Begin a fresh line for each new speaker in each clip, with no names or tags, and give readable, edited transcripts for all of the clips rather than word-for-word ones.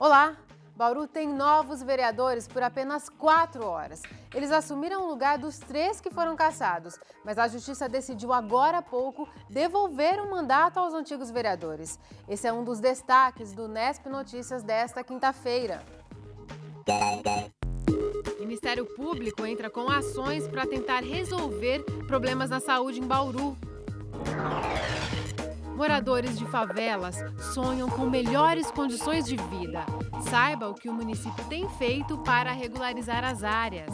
Olá! Bauru tem novos vereadores por apenas 4 horas. Eles assumiram o lugar dos 3 que foram cassados, mas a Justiça decidiu agora há pouco devolver o mandato aos antigos vereadores. Esse é um dos destaques do Nesp Notícias desta quinta-feira. O Ministério Público entra com ações para tentar resolver problemas na saúde em Bauru. Moradores de favelas sonham com melhores condições de vida. Saiba o que o município tem feito para regularizar as áreas.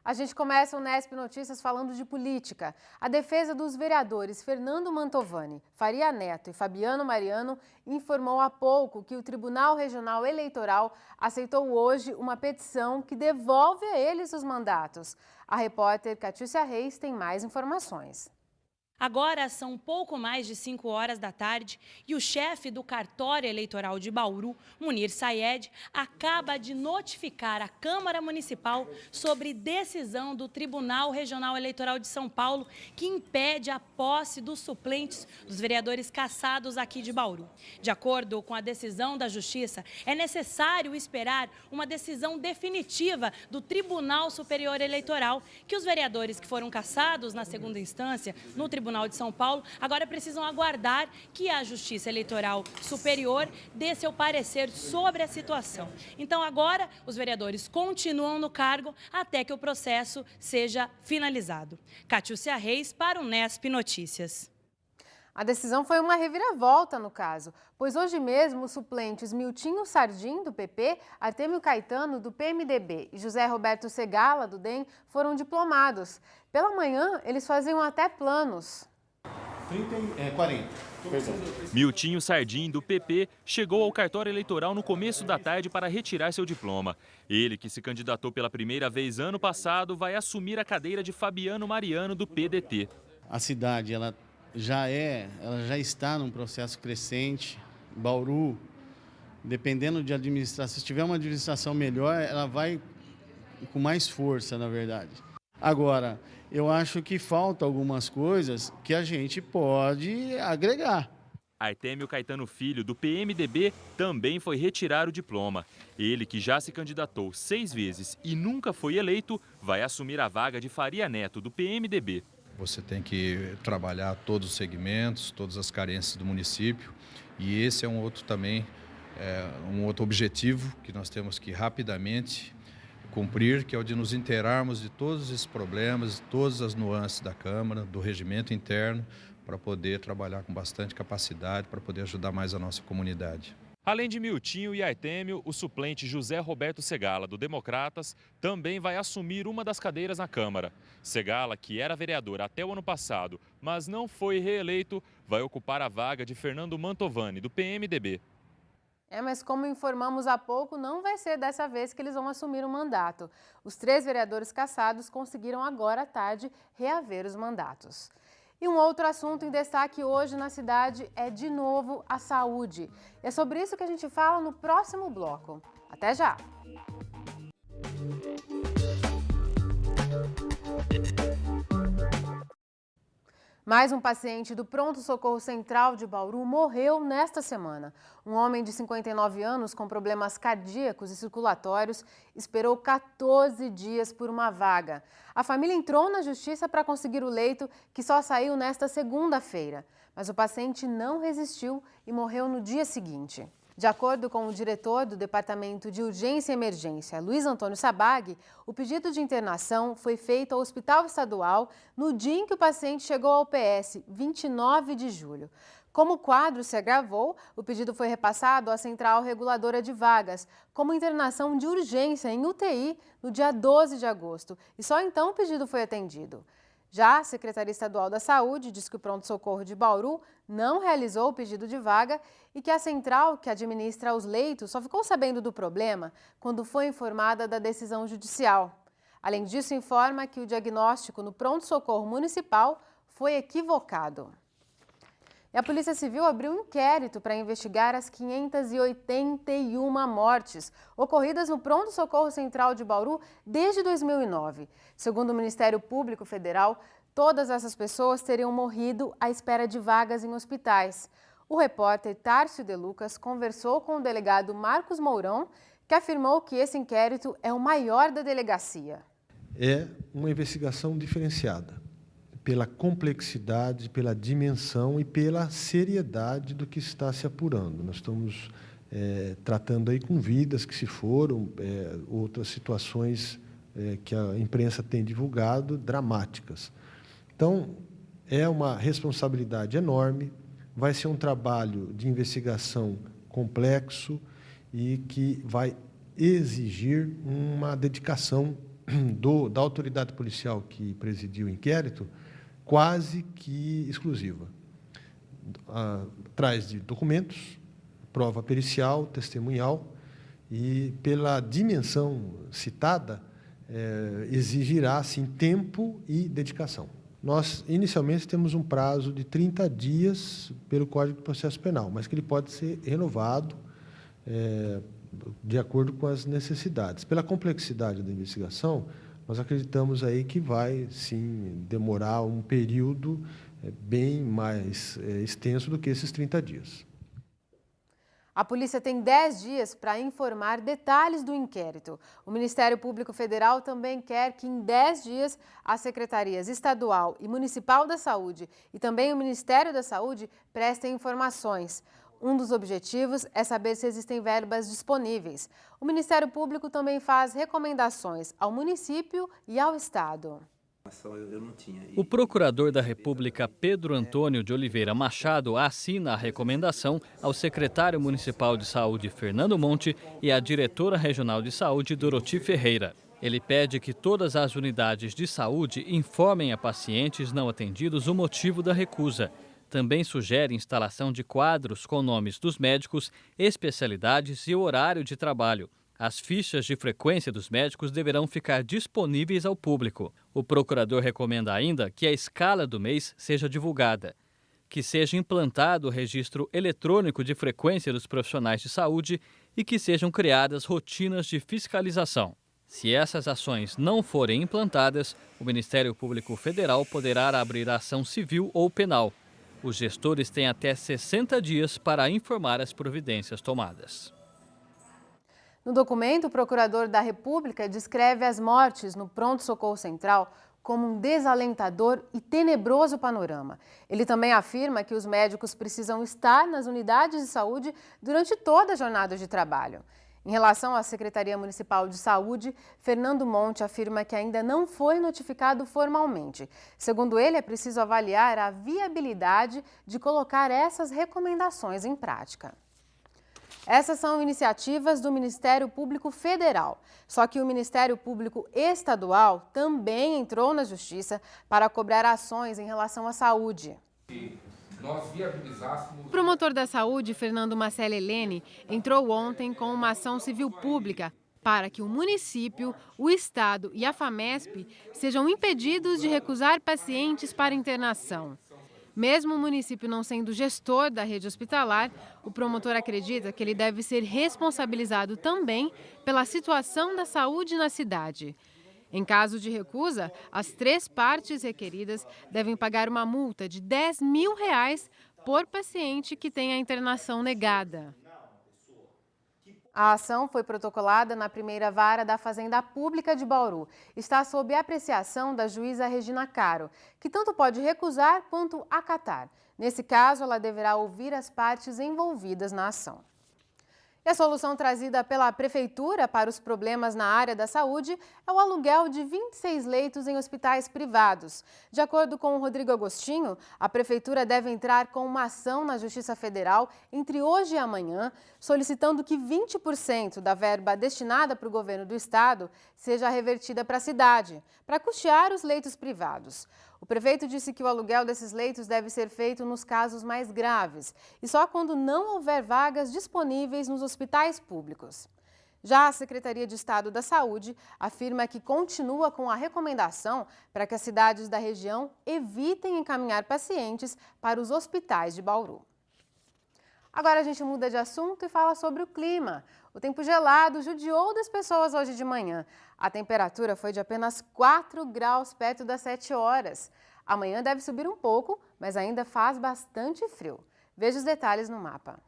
A gente começa o Nesp Notícias falando de política. A defesa dos vereadores Fernando Mantovani, Faria Neto e Fabiano Mariano informou há pouco que o Tribunal Regional Eleitoral aceitou hoje uma petição que devolve a eles os mandatos. A repórter Catiúcia Reis tem mais informações.
Agora são pouco mais de 5 horas da tarde e o chefe do cartório eleitoral de Bauru, Munir Sayed, acaba de notificar a Câmara Municipal sobre decisão do Tribunal Regional Eleitoral de São Paulo que impede a posse dos suplentes dos vereadores cassados aqui de Bauru. De acordo com a decisão da Justiça, é necessário esperar uma decisão definitiva do Tribunal Superior Eleitoral que os vereadores que foram cassados na segunda instância no Tribunal de São Paulo agora precisam aguardar que a Justiça Eleitoral Superior dê seu parecer sobre a situação. Então agora os vereadores continuam no cargo até que o processo seja finalizado. Catiúcia Reis para o Nesp Notícias.
A decisão foi uma reviravolta no caso, pois hoje mesmo os suplentes Miltinho Sardim, do PP, Artêmio Caetano, do PMDB e José Roberto Segala, do DEM, foram diplomados. Pela manhã, eles faziam até planos.
40.
Miltinho Sardim, do PP, chegou ao cartório eleitoral no começo da tarde para retirar seu diploma. Ele, que se candidatou pela primeira vez ano passado, vai assumir a cadeira de Fabiano Mariano, do PDT.
A cidade, ela já está num processo crescente. Bauru, dependendo de administração, se tiver uma administração melhor, ela vai com mais força, na verdade. Agora, eu acho que faltam algumas coisas que a gente pode agregar.
Artêmio Caetano Filho, do PMDB, também foi retirar o diploma. Ele, que já se candidatou 6 vezes e nunca foi eleito, vai assumir a vaga de Faria Neto, do PMDB.
Você tem que trabalhar todos os segmentos, todas as carências do município, e esse é um outro objetivo que nós temos que rapidamente cumprir, que é o de nos inteirarmos de todos esses problemas, de todas as nuances da Câmara, do regimento interno, para poder trabalhar com bastante capacidade, para poder ajudar mais a nossa comunidade.
Além de Miltinho e Artêmio, o suplente José Roberto Segala, do Democratas, também vai assumir uma das cadeiras na Câmara. Segala, que era vereador até o ano passado, mas não foi reeleito, vai ocupar a vaga de Fernando Mantovani, do PMDB.
Mas como informamos há pouco, não vai ser dessa vez que eles vão assumir o mandato. Os 3 vereadores cassados conseguiram agora à tarde reaver os mandatos. E um outro assunto em destaque hoje na cidade é, de novo, a saúde. E é sobre isso que a gente fala no próximo bloco. Até já! Mais um paciente do Pronto Socorro Central de Bauru morreu nesta semana. Um homem de 59 anos com problemas cardíacos e circulatórios esperou 14 dias por uma vaga. A família entrou na justiça para conseguir o leito, que só saiu nesta segunda-feira. Mas o paciente não resistiu e morreu no dia seguinte. De acordo com o diretor do Departamento de Urgência e Emergência, Luiz Antônio Sabag, o pedido de internação foi feito ao Hospital Estadual no dia em que o paciente chegou ao PS, 29 de julho. Como o quadro se agravou, o pedido foi repassado à Central Reguladora de Vagas, como internação de urgência em UTI no dia 12 de agosto, e só então o pedido foi atendido. Já a Secretaria Estadual da Saúde diz que o pronto-socorro de Bauru não realizou o pedido de vaga e que a central que administra os leitos só ficou sabendo do problema quando foi informada da decisão judicial. Além disso, informa que o diagnóstico no pronto-socorro municipal foi equivocado. E a Polícia Civil abriu um inquérito para investigar as 581 mortes ocorridas no Pronto-Socorro Central de Bauru desde 2009. Segundo o Ministério Público Federal, todas essas pessoas teriam morrido à espera de vagas em hospitais. O repórter Tárcio De Lucas conversou com o delegado Marcos Mourão, que afirmou que esse inquérito é o maior da delegacia.
É uma investigação diferenciada, pela complexidade, pela dimensão e pela seriedade do que está se apurando. Nós estamos tratando aí com vidas que se foram, outras situações que a imprensa tem divulgado, dramáticas. Então, é uma responsabilidade enorme, vai ser um trabalho de investigação complexo e que vai exigir uma dedicação da autoridade policial que presidiu o inquérito, quase que exclusiva. Atrás de documentos, prova pericial, testemunhal, e pela dimensão citada, exigirá, sim, tempo e dedicação. Nós, inicialmente, temos um prazo de 30 dias pelo Código de Processo Penal, mas que ele pode ser renovado de acordo com as necessidades. Pela complexidade da investigação, nós acreditamos aí que vai, sim, demorar um período bem mais extenso do que esses 30 dias.
A polícia tem 10 dias para informar detalhes do inquérito. O Ministério Público Federal também quer que em 10 dias as secretarias estadual e municipal da saúde e também o Ministério da Saúde prestem informações. Um dos objetivos é saber se existem verbas disponíveis. O Ministério Público também faz recomendações ao município e ao Estado.
O procurador da República, Pedro Antônio de Oliveira Machado, assina a recomendação ao secretário municipal de saúde, Fernando Monte, e à diretora regional de saúde, Doroti Ferreira. Ele pede que todas as unidades de saúde informem a pacientes não atendidos o motivo da recusa. Também sugere instalação de quadros com nomes dos médicos, especialidades e horário de trabalho. As fichas de frequência dos médicos deverão ficar disponíveis ao público. O procurador recomenda ainda que a escala do mês seja divulgada, que seja implantado o registro eletrônico de frequência dos profissionais de saúde e que sejam criadas rotinas de fiscalização. Se essas ações não forem implantadas, o Ministério Público Federal poderá abrir ação civil ou penal. Os gestores têm até 60 dias para informar as providências tomadas.
No documento, o procurador da República descreve as mortes no Pronto-Socorro Central como um desalentador e tenebroso panorama. Ele também afirma que os médicos precisam estar nas unidades de saúde durante toda a jornada de trabalho. Em relação à Secretaria Municipal de Saúde, Fernando Monte afirma que ainda não foi notificado formalmente. Segundo ele, é preciso avaliar a viabilidade de colocar essas recomendações em prática. Essas são iniciativas do Ministério Público Federal. Só que o Ministério Público Estadual também entrou na Justiça para cobrar ações em relação à saúde. O promotor da saúde, Fernando Marcelo Helene, entrou ontem com uma ação civil pública para que o município, o Estado e a FAMESP sejam impedidos de recusar pacientes para internação. Mesmo o município não sendo gestor da rede hospitalar, o promotor acredita que ele deve ser responsabilizado também pela situação da saúde na cidade. Em caso de recusa, as 3 partes requeridas devem pagar uma multa de R$10 mil por paciente que tenha a internação negada. A ação foi protocolada na primeira vara da Fazenda Pública de Bauru. Está sob apreciação da juíza Regina Caro, que tanto pode recusar quanto acatar. Nesse caso, ela deverá ouvir as partes envolvidas na ação. E a solução trazida pela Prefeitura para os problemas na área da saúde é o aluguel de 26 leitos em hospitais privados. De acordo com o Rodrigo Agostinho, a Prefeitura deve entrar com uma ação na Justiça Federal entre hoje e amanhã, solicitando que 20% da verba destinada para o governo do Estado seja revertida para a cidade, para custear os leitos privados. O prefeito disse que o aluguel desses leitos deve ser feito nos casos mais graves e só quando não houver vagas disponíveis nos hospitais públicos. Já a Secretaria de Estado da Saúde afirma que continua com a recomendação para que as cidades da região evitem encaminhar pacientes para os hospitais de Bauru. Agora a gente muda de assunto e fala sobre o clima. O tempo gelado judiou das pessoas hoje de manhã. A temperatura foi de apenas 4 graus perto das 7 horas. Amanhã deve subir um pouco, mas ainda faz bastante frio. Veja os detalhes no mapa.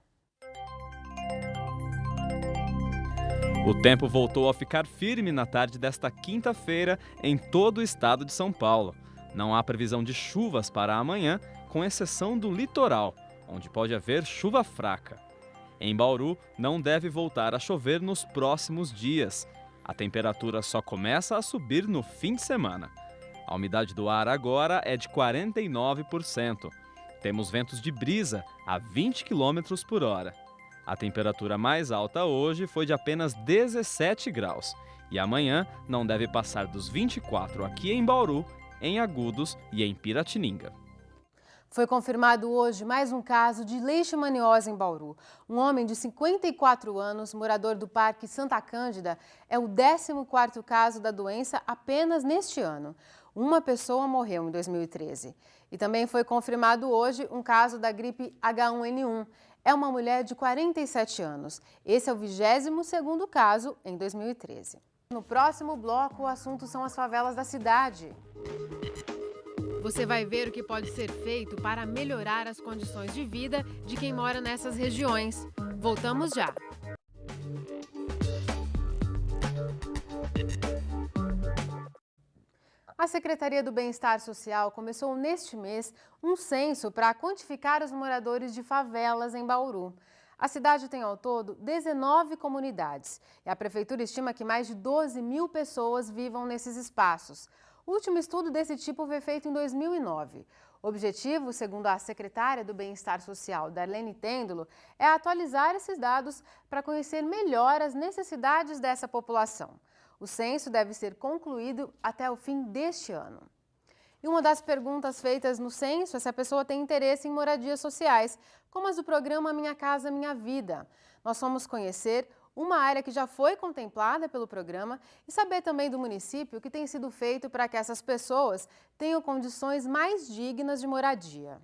O tempo voltou a ficar firme na tarde desta quinta-feira em todo o estado de São Paulo. Não há previsão de chuvas para amanhã, com exceção do litoral, onde pode haver chuva fraca. Em Bauru, não deve voltar a chover nos próximos dias. A temperatura só começa a subir no fim de semana. A umidade do ar agora é de 49%. Temos ventos de brisa a 20 km por hora. A temperatura mais alta hoje foi de apenas 17 graus. E amanhã não deve passar dos 24 aqui em Bauru, em Agudos e em Piratininga.
Foi confirmado hoje mais um caso de leishmaniose em Bauru. Um homem de 54 anos, morador do Parque Santa Cândida, é o 14º caso da doença apenas neste ano. Uma pessoa morreu em 2013. E também foi confirmado hoje um caso da gripe H1N1. É uma mulher de 47 anos. Esse é o 22º caso em 2013. No próximo bloco, o assunto são as favelas da cidade. Você vai ver o que pode ser feito para melhorar as condições de vida de quem mora nessas regiões. Voltamos já. A Secretaria do Bem-Estar Social começou neste mês um censo para quantificar os moradores de favelas em Bauru. A cidade tem ao todo 19 comunidades e a Prefeitura estima que mais de 12 mil pessoas vivam nesses espaços. O último estudo desse tipo foi feito em 2009. O objetivo, segundo a secretária do Bem-Estar Social, Darlene Têndulo, é atualizar esses dados para conhecer melhor as necessidades dessa população. O censo deve ser concluído até o fim deste ano. E uma das perguntas feitas no censo é se a pessoa tem interesse em moradias sociais, como as do programa Minha Casa Minha Vida. Nós fomos conhecer uma área que já foi contemplada pelo programa e saber também do município o que tem sido feito para que essas pessoas tenham condições mais dignas de moradia.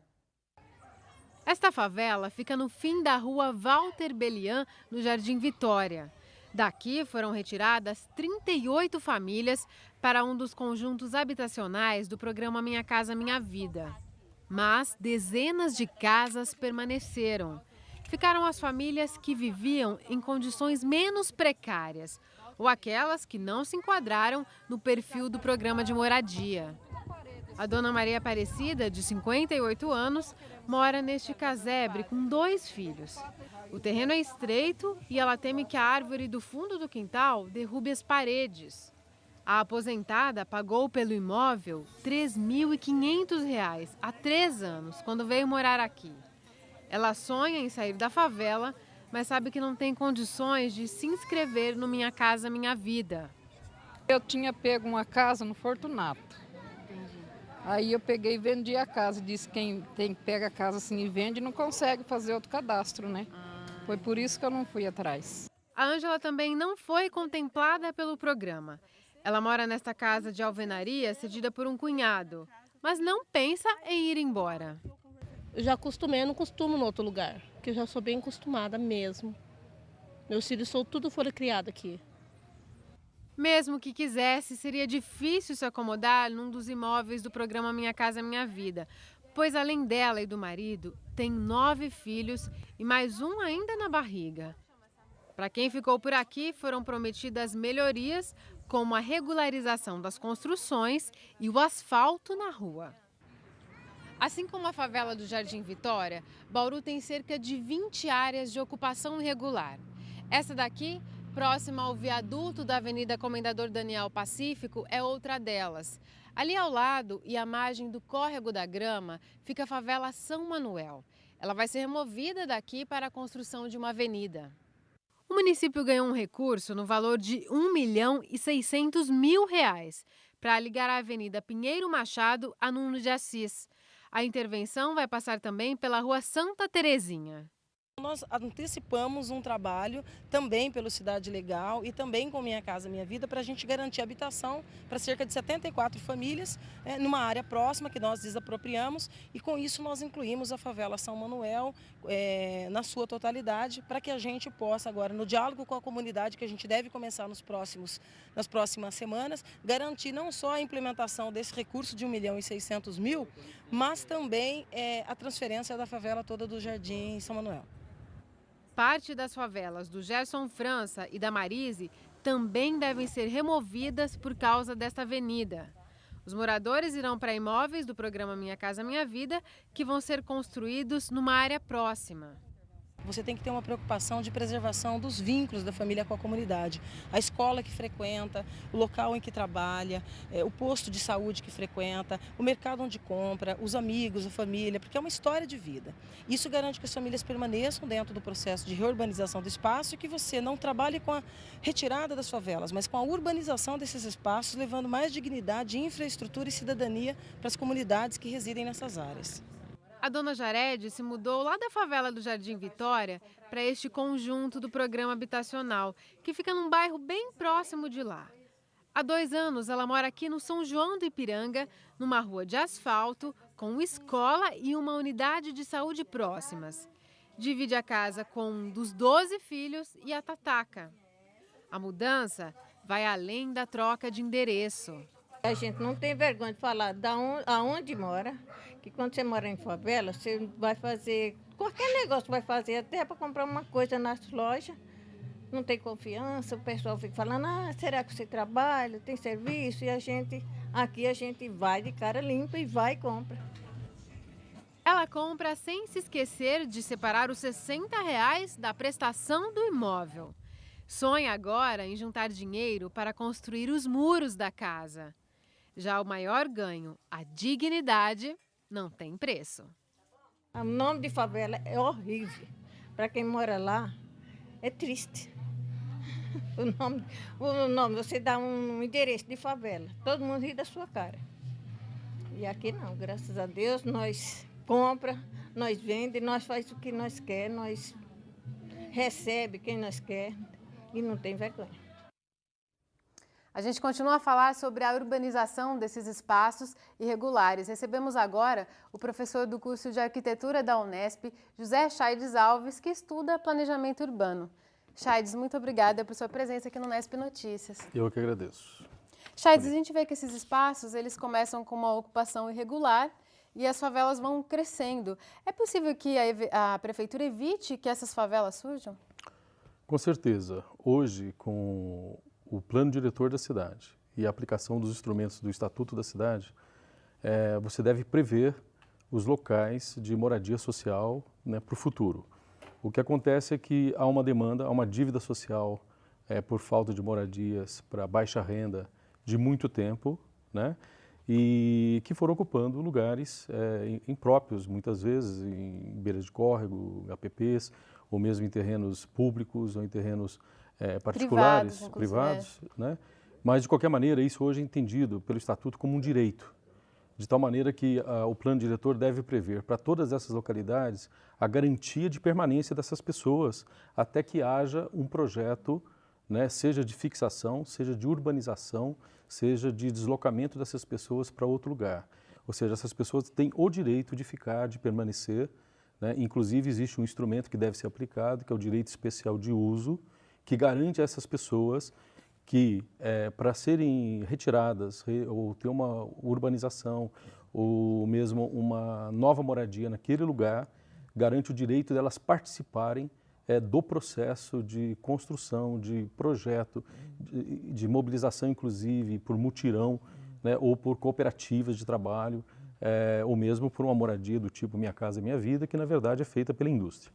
Esta favela fica no fim da rua Walter Belian, no Jardim Vitória. Daqui foram retiradas 38 famílias para um dos conjuntos habitacionais do programa Minha Casa Minha Vida. Mas dezenas de casas permaneceram. Ficaram as famílias que viviam em condições menos precárias ou aquelas que não se enquadraram no perfil do programa de moradia. A dona Maria Aparecida, de 58 anos, mora neste casebre com 2 filhos. O terreno é estreito e ela teme que a árvore do fundo do quintal derrube as paredes. A aposentada pagou pelo imóvel R$ 3.500 há 3 anos, quando veio morar aqui. Ela sonha em sair da favela, mas sabe que não tem condições de se inscrever no Minha Casa Minha Vida.
Eu tinha pego uma casa no Fortunato. Aí eu peguei e vendi a casa. Disse que quem pega a casa assim e vende não consegue fazer outro cadastro, né? Foi por isso que eu não fui atrás.
A Ângela também não foi contemplada pelo programa. Ela mora nesta casa de alvenaria cedida por um cunhado, mas não pensa em ir embora.
Eu já acostumei, eu não costumo em outro lugar, porque eu já sou bem acostumada mesmo. Meus filhos tudo foram criados aqui.
Mesmo que quisesse, seria difícil se acomodar num dos imóveis do programa Minha Casa Minha Vida, pois além dela e do marido, tem 9 filhos e mais um ainda na barriga. Para quem ficou por aqui, foram prometidas melhorias, como a regularização das construções e o asfalto na rua. Assim como a favela do Jardim Vitória, Bauru tem cerca de 20 áreas de ocupação irregular. Essa daqui, próxima ao viaduto da Avenida Comendador Daniel Pacífico, é outra delas. Ali ao lado e à margem do Córrego da Grama, fica a favela São Manuel. Ela vai ser removida daqui para a construção de uma avenida. O município ganhou um recurso no valor de R$ 1.600.000 para ligar a Avenida Pinheiro Machado a Nuno de Assis. A intervenção vai passar também pela Rua Santa Terezinha.
Nós antecipamos um trabalho também pelo Cidade Legal e também com Minha Casa Minha Vida para a gente garantir habitação para cerca de 74 famílias numa área próxima que nós desapropriamos, e com isso nós incluímos a favela São Manuel na sua totalidade, para que a gente possa agora, no diálogo com a comunidade que a gente deve começar nas próximas semanas, garantir não só a implementação desse recurso de 1.600.000, mas também a transferência da favela toda do Jardim São Manuel.
Parte das favelas do Gerson França e da Marise também devem ser removidas por causa desta avenida. Os moradores irão para imóveis do programa Minha Casa Minha Vida, que vão ser construídos numa área próxima.
Você tem que ter uma preocupação de preservação dos vínculos da família com a comunidade. A escola que frequenta, o local em que trabalha, o posto de saúde que frequenta, o mercado onde compra, os amigos, a família, porque é uma história de vida. Isso garante que as famílias permaneçam dentro do processo de reurbanização do espaço e que você não trabalhe com a retirada das favelas, mas com a urbanização desses espaços, levando mais dignidade, infraestrutura e cidadania para as comunidades que residem nessas áreas.
A dona Jared se mudou lá da favela do Jardim Vitória para este conjunto do programa habitacional, que fica num bairro bem próximo de lá. Há 2 anos, ela mora aqui no São João do Ipiranga, numa rua de asfalto, com escola e uma unidade de saúde próximas. Divide a casa com um dos 12 filhos e a Tataca. A mudança vai além da troca de endereço.
A gente não tem vergonha de falar aonde mora, que quando você mora em favela, você vai fazer, qualquer negócio vai fazer, até para comprar uma coisa nas lojas, não tem confiança, o pessoal fica falando, será que você trabalha, tem serviço? E aqui a gente vai de cara limpa e vai e compra.
Ela compra sem se esquecer de separar os R$60 da prestação do imóvel. Sonha agora em juntar dinheiro para construir os muros da casa. Já o maior ganho, a dignidade, não tem preço.
O nome de favela é horrível. Para quem mora lá, é triste. O nome, você dá um endereço de favela, todo mundo ri da sua cara. E aqui não, graças a Deus, nós compra, nós vende, nós faz o que nós quer, nós recebe quem nós quer e não tem vergonha.
A gente continua a falar sobre a urbanização desses espaços irregulares. Recebemos agora o professor do curso de arquitetura da Unesp, José Chaides Alves, que estuda planejamento urbano. Chaides, muito obrigada por sua presença aqui no Unesp Notícias.
Eu que agradeço.
Chaides, a gente vê que esses espaços, eles começam com uma ocupação irregular e as favelas vão crescendo. É possível que a prefeitura evite que essas favelas surjam?
Com certeza. Hoje, com o plano diretor da cidade e a aplicação dos instrumentos do Estatuto da Cidade, você deve prever os locais de moradia social, né, para o futuro. O que acontece é que há uma demanda, há uma dívida social por falta de moradias para baixa renda de muito tempo, né, e que foram ocupando lugares impróprios, muitas vezes em beiras de córrego, APPs, ou mesmo em terrenos públicos ou em terrenos particulares, privados, né? Mas, de qualquer maneira, isso hoje é entendido pelo Estatuto como um direito, de tal maneira que o plano diretor deve prever para todas essas localidades a garantia de permanência dessas pessoas até que haja um projeto, né, seja de fixação, seja de urbanização, seja de deslocamento dessas pessoas para outro lugar. Ou seja, essas pessoas têm o direito de ficar, de permanecer, né? Inclusive, existe um instrumento que deve ser aplicado, que é o direito especial de uso, que garante a essas pessoas que, para serem retiradas ou ter uma urbanização ou mesmo uma nova moradia naquele lugar, garante o direito delas participarem do processo de construção, de projeto, de mobilização, inclusive, por mutirão, né, ou por cooperativas de trabalho, ou mesmo por uma moradia do tipo Minha Casa Minha Vida, que, na verdade, é feita pela indústria.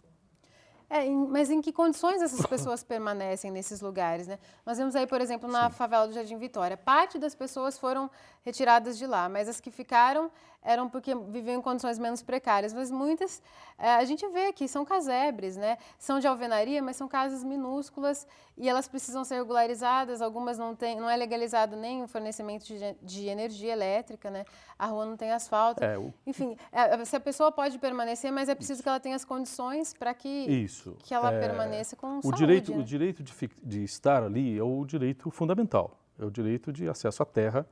Mas em que condições essas pessoas permanecem nesses lugares, né? Nós vemos aí, por exemplo, na favela do Jardim Vitória, parte das pessoas foram retiradas de lá, mas as que ficaram eram porque viviam em condições menos precárias, mas muitas, a gente vê aqui, são casebres, né? São de alvenaria, mas são casas minúsculas e elas precisam ser regularizadas, algumas não é legalizado nem o fornecimento de energia elétrica, né? A rua não tem asfalto. Enfim, se a pessoa pode permanecer, mas é preciso que ela tenha as condições para que ela permaneça com saúde.
O direito de estar ali é o direito fundamental, é o direito de acesso à terra,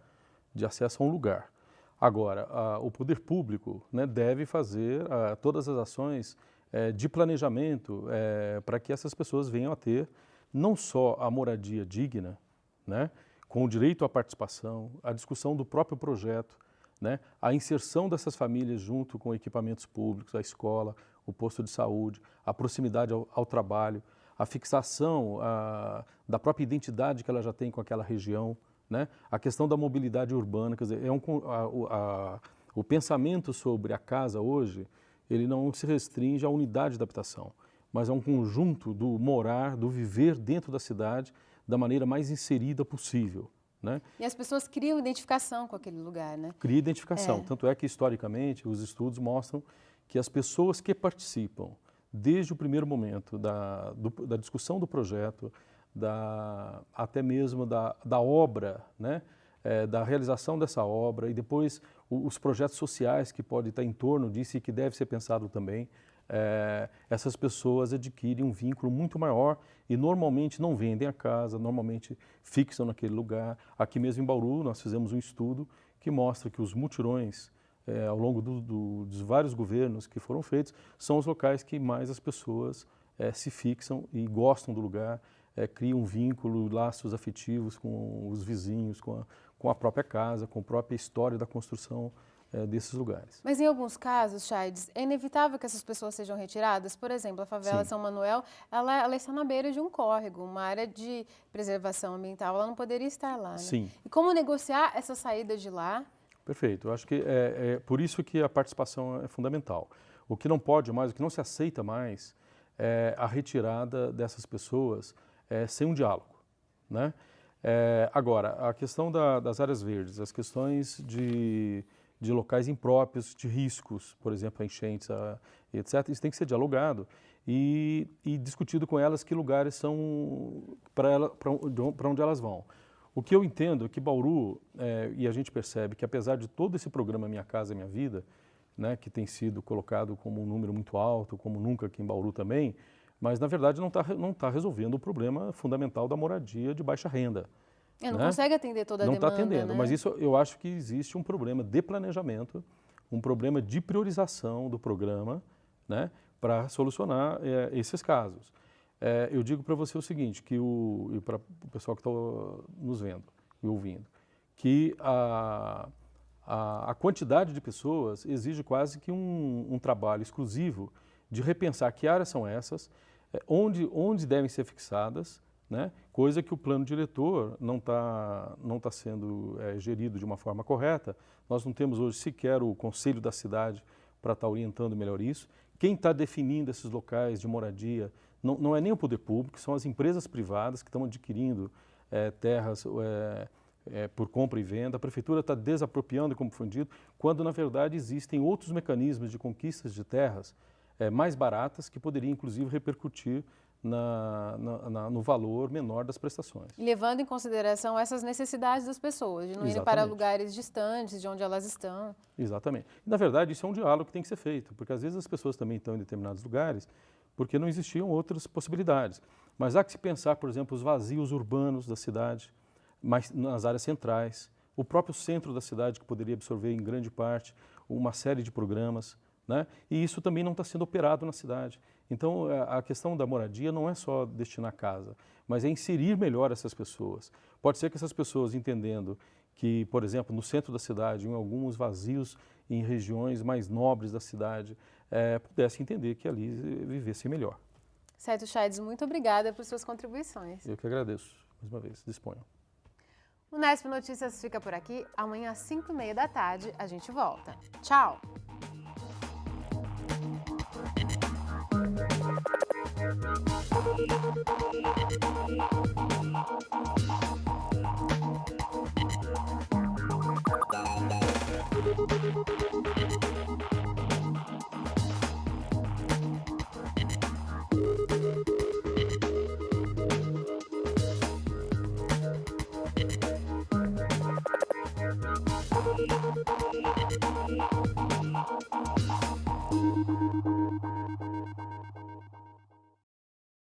de acesso a um lugar. Agora, o poder público, né, deve fazer todas as ações de planejamento para que essas pessoas venham a ter não só a moradia digna, né, com o direito à participação, a discussão do próprio projeto, né, a inserção dessas famílias junto com equipamentos públicos, a escola, o posto de saúde, a proximidade ao trabalho, a fixação da própria identidade que ela já tem com aquela região, né? A questão da mobilidade urbana, quer dizer, o pensamento sobre a casa hoje, ele não se restringe à unidade de habitação, mas a um conjunto do morar, do viver dentro da cidade da maneira mais inserida possível, né?
E as pessoas criam identificação com aquele lugar, né?
Cria identificação, tanto é que historicamente os estudos mostram que as pessoas que participam desde o primeiro momento da discussão do projeto, até mesmo da obra, né? Da realização dessa obra e depois os projetos sociais que podem estar em torno disso e que deve ser pensado também, essas pessoas adquirem um vínculo muito maior e normalmente não vendem a casa, normalmente fixam naquele lugar. Aqui mesmo em Bauru nós fizemos um estudo que mostra que os mutirões ao longo dos vários governos que foram feitos são os locais que mais as pessoas se fixam e gostam do lugar, criam um vínculo, laços afetivos com os vizinhos, com a própria casa, com a própria história da construção desses lugares.
Mas em alguns casos, Chaydes, é inevitável que essas pessoas sejam retiradas? Por exemplo, a favela São Manuel, ela está na beira de um córrego, uma área de preservação ambiental, ela não poderia estar lá, né?
Sim.
E como negociar essa saída de lá?
Perfeito, eu acho que é por isso que a participação é fundamental. O que não pode mais, o que não se aceita mais é a retirada dessas pessoas sem um diálogo, né? Agora, a questão das áreas verdes, as questões de locais impróprios, de riscos, por exemplo, a enchentes, etc., isso tem que ser dialogado e discutido com elas que lugares são para onde elas vão. O que eu entendo é que Bauru, e a gente percebe que apesar de todo esse programa Minha Casa Minha Vida, né, que tem sido colocado como um número muito alto, como nunca aqui em Bauru também, mas na verdade não tá resolvendo o problema fundamental da moradia de baixa renda.
Não consegue atender toda a demanda,
não está atendendo,
né?
mas isso eu acho que existe um problema de planejamento, um problema de priorização do programa, né, para solucionar esses casos. Eu digo para você o seguinte, e para o pessoal que está nos vendo e ouvindo, que a quantidade de pessoas exige quase que um trabalho exclusivo de repensar que áreas são essas, onde devem ser fixadas, né? Coisa que o plano diretor não tá sendo gerido de uma forma correta. Nós não temos hoje sequer o conselho da cidade para estar orientando melhor isso. Quem está definindo esses locais de moradia não é nem o poder público, são as empresas privadas que estão adquirindo terras por compra e venda. A prefeitura está desapropriando, como foi dito, quando na verdade existem outros mecanismos de conquistas de terras mais baratas que poderiam inclusive repercutir no valor menor das prestações.
E levando em consideração essas necessidades das pessoas, de não irem para lugares distantes de onde elas estão.
Exatamente. Na verdade, isso é um diálogo que tem que ser feito, porque às vezes as pessoas também estão em determinados lugares porque não existiam outras possibilidades. Mas há que se pensar, por exemplo, os vazios urbanos da cidade, mas nas áreas centrais, o próprio centro da cidade que poderia absorver em grande parte uma série de programas, né? E isso também não está sendo operado na cidade. Então, a questão da moradia não é só destinar casa, mas é inserir melhor essas pessoas. Pode ser que essas pessoas, entendendo que, por exemplo, no centro da cidade, em alguns vazios em regiões mais nobres da cidade, pudessem entender que ali vivessem melhor.
Certo, Chaydes, muito obrigada por suas contribuições.
Eu que agradeço, mais uma vez, disponham.
O Nesp Notícias fica por aqui. Amanhã às 5h30 da tarde a gente volta. Tchau!